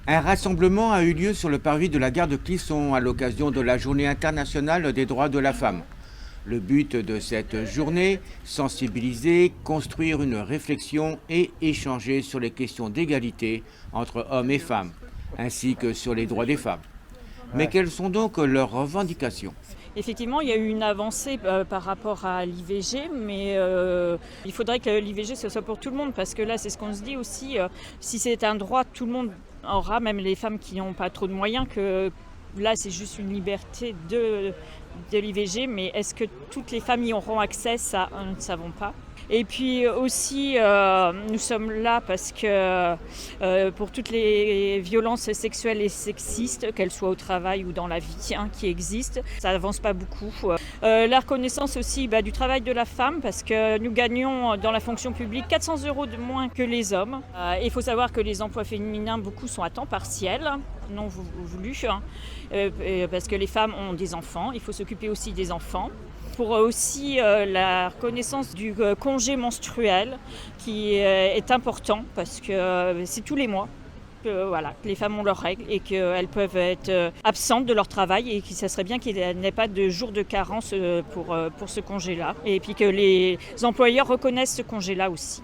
Un rassemblement a eu lieu sur le parvis de la gare de Clisson à l'occasion de la Journée internationale des droits de la femme. Le but de cette journée, sensibiliser, construire une réflexion et échanger sur les questions d'égalité entre hommes et femmes, ainsi que sur les droits des femmes. Mais quelles sont donc leurs revendications? Effectivement, il y a eu une avancée par rapport à l'IVG, mais il faudrait que l'IVG ce soit pour tout le monde, parce que là, c'est ce qu'on se dit aussi, si c'est un droit, tout le monde aura, même les femmes qui n'ont pas trop de moyens, que là, c'est juste une liberté de l'IVG, mais est-ce que toutes les familles auront accès? Ça, nous ne savons pas. Et puis aussi, nous sommes là parce que pour toutes les violences sexuelles et sexistes, qu'elles soient au travail ou dans la vie, qui existent, ça n'avance pas beaucoup. La reconnaissance aussi du travail de la femme, parce que nous gagnons dans la fonction publique 400 € de moins que les hommes. Il faut savoir que les emplois féminins, beaucoup sont à temps partiel, non voulu, parce que les femmes ont des enfants, il faut s'occuper aussi des enfants. Pour aussi la reconnaissance du congé menstruel qui est important parce que c'est tous les mois que les femmes ont leurs règles et qu'elles peuvent être absentes de leur travail et que ça serait bien qu'il n'y ait pas de jour de carence pour ce congé-là. Et puis que les employeurs reconnaissent ce congé-là aussi.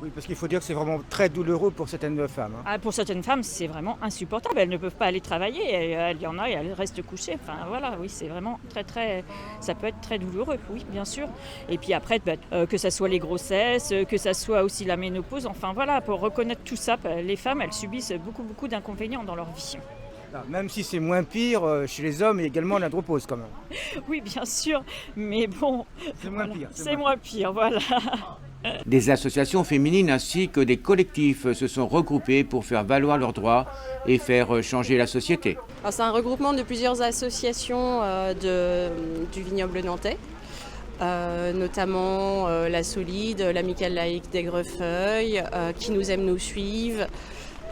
Oui, parce qu'il faut dire que c'est vraiment très douloureux pour certaines femmes. Pour certaines femmes, c'est vraiment insupportable. Elles ne peuvent pas aller travailler. Il y en a et elles restent couchées. Oui, c'est vraiment ça peut être très douloureux, oui, bien sûr. Et puis après, que ça soit les grossesses, que ça soit aussi la ménopause. Pour reconnaître tout ça, les femmes, elles subissent beaucoup d'inconvénients dans leur vie. Même si c'est moins pire chez les hommes, il y a également l'andropause quand même. Oui, bien sûr, mais bon, c'est moins pire. C'est moins pire, voilà. Des associations féminines ainsi que des collectifs se sont regroupés pour faire valoir leurs droits et faire changer la société. Alors, c'est un regroupement de plusieurs associations du vignoble nantais, notamment la Solide, l'Amicale laïque d'Aigrefeuille, Qui nous aime nous suive,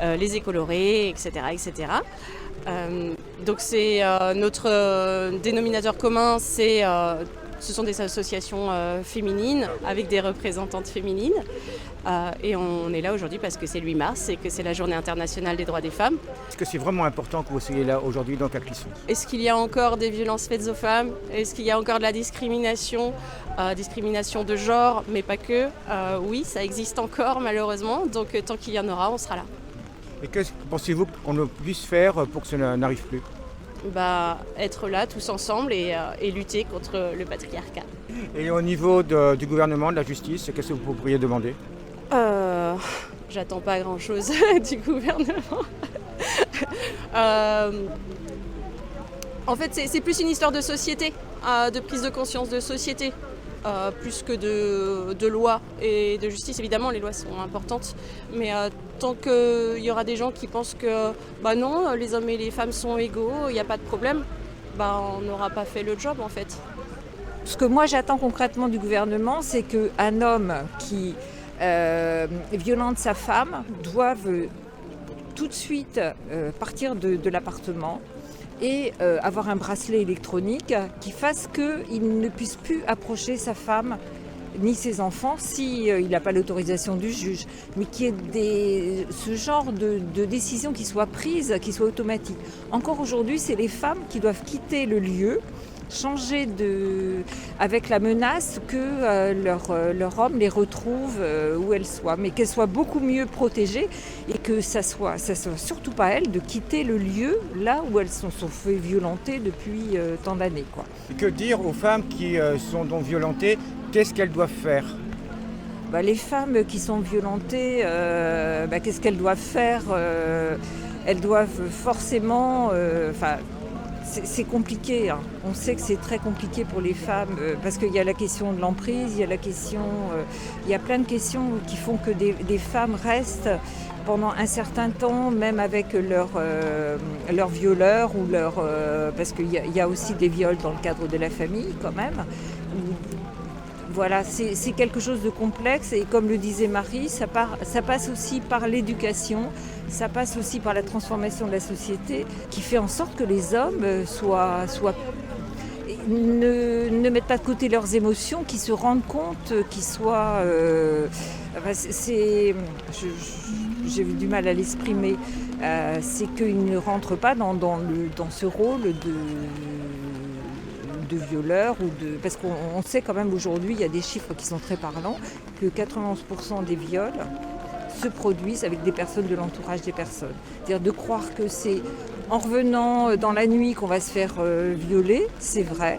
les Écolorés, etc. etc. Donc c'est notre dénominateur commun, ce sont des associations féminines avec des représentantes féminines. Et on est là aujourd'hui parce que c'est le 8 mars et que c'est la Journée internationale des droits des femmes. Est-ce que c'est vraiment important que vous soyez là aujourd'hui donc à Clisson? Est-ce qu'il y a encore des violences faites aux femmes? Est-ce qu'il y a encore de la discrimination de genre, mais pas que? Oui, ça existe encore malheureusement. Donc tant qu'il y en aura, on sera là. Et que pensez-vous qu'on puisse faire pour que cela n'arrive plus? Être là tous ensemble et lutter contre le patriarcat. Et au niveau du gouvernement, de la justice, qu'est-ce que vous pourriez demander? J'attends pas grand-chose du gouvernement. En fait, c'est plus une histoire de société, de prise de conscience de société, plus que de loi et de justice. Évidemment, les lois sont importantes, mais tant qu'il y aura des gens qui pensent que non, les hommes et les femmes sont égaux, il n'y a pas de problème, on n'aura pas fait le job en fait. Ce que moi j'attends concrètement du gouvernement, c'est qu'un homme qui violente sa femme doive tout de suite partir de l'appartement et avoir un bracelet électronique qui fasse qu'il ne puisse plus approcher sa femme ni ses enfants s'il n'a pas l'autorisation du juge, mais qu'il y ait ce genre de décision qui soit prise, qui soit automatique. Encore aujourd'hui, c'est les femmes qui doivent quitter le lieu, changer avec la menace que leur homme les retrouve où elles soient, mais qu'elles soient beaucoup mieux protégées et que ça soit surtout pas elles de quitter le lieu là où elles sont fait violenter depuis tant d'années, quoi. Et que dire aux femmes qui sont donc violentées? Qu'est-ce qu'elles doivent faire? Les femmes qui sont violentées, qu'est-ce qu'elles doivent faire? Elles doivent forcément... c'est compliqué, hein. On sait que c'est très compliqué pour les femmes parce qu'il y a la question de l'emprise, il y a plein de questions qui font que des femmes restent pendant un certain temps, même avec leur violeur ou parce qu'il y a aussi des viols dans le cadre de la famille quand même. Voilà, c'est quelque chose de complexe et comme le disait Marie, ça passe aussi par l'éducation, ça passe aussi par la transformation de la société qui fait en sorte que les hommes ne mettent pas de côté leurs émotions, qu'ils se rendent compte, qu'ils soient... j'ai eu du mal à l'exprimer, c'est qu'ils ne rentrent pas dans ce rôle de violeur parce qu'on sait quand même aujourd'hui, il y a des chiffres qui sont très parlants, que 91% des viols se produisent avec des personnes de l'entourage des personnes. C'est-à-dire de croire que c'est en revenant dans la nuit qu'on va se faire violer, c'est vrai,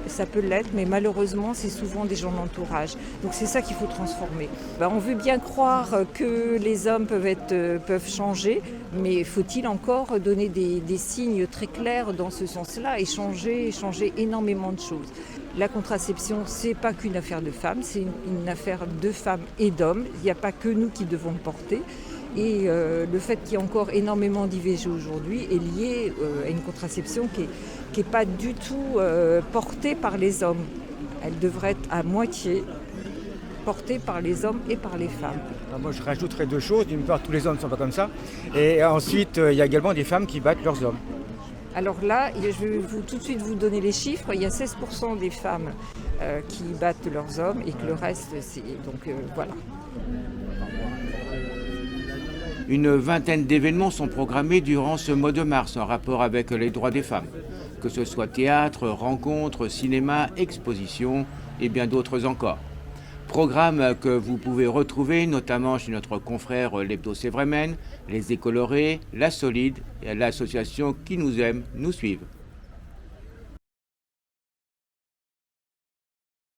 ça peut l'être, mais malheureusement c'est souvent des gens de l'entourage. Donc c'est ça qu'il faut transformer. On veut bien croire que les hommes peuvent changer, mais faut-il encore donner des signes très clairs dans ce sens-là et changer énormément de choses. La contraception, c'est pas qu'une affaire de femmes, c'est une affaire de femmes et d'hommes. Il n'y a pas que nous qui devons le porter. Et le fait qu'il y ait encore énormément d'IVG aujourd'hui est lié à une contraception qui n'est pas du tout portée par les hommes. Elle devrait être à moitié portée par les hommes et par les femmes. Moi, je rajouterais 2 choses. D'une part, tous les hommes ne sont pas comme ça. Et ensuite, il y a également des femmes qui battent leurs hommes. Alors là, je vais tout de suite vous donner les chiffres. Il y a 16% des femmes qui battent leurs hommes et que le reste, c'est... Donc voilà. Une vingtaine d'événements sont programmés durant ce mois de mars en rapport avec les droits des femmes. Que ce soit théâtre, rencontres, cinéma, expositions et bien d'autres encore. Programme que vous pouvez retrouver notamment chez notre confrère l'Hebdo C'est Vrai Men, les Écolorés, la Solide et l'association Qui nous aime, nous suivent.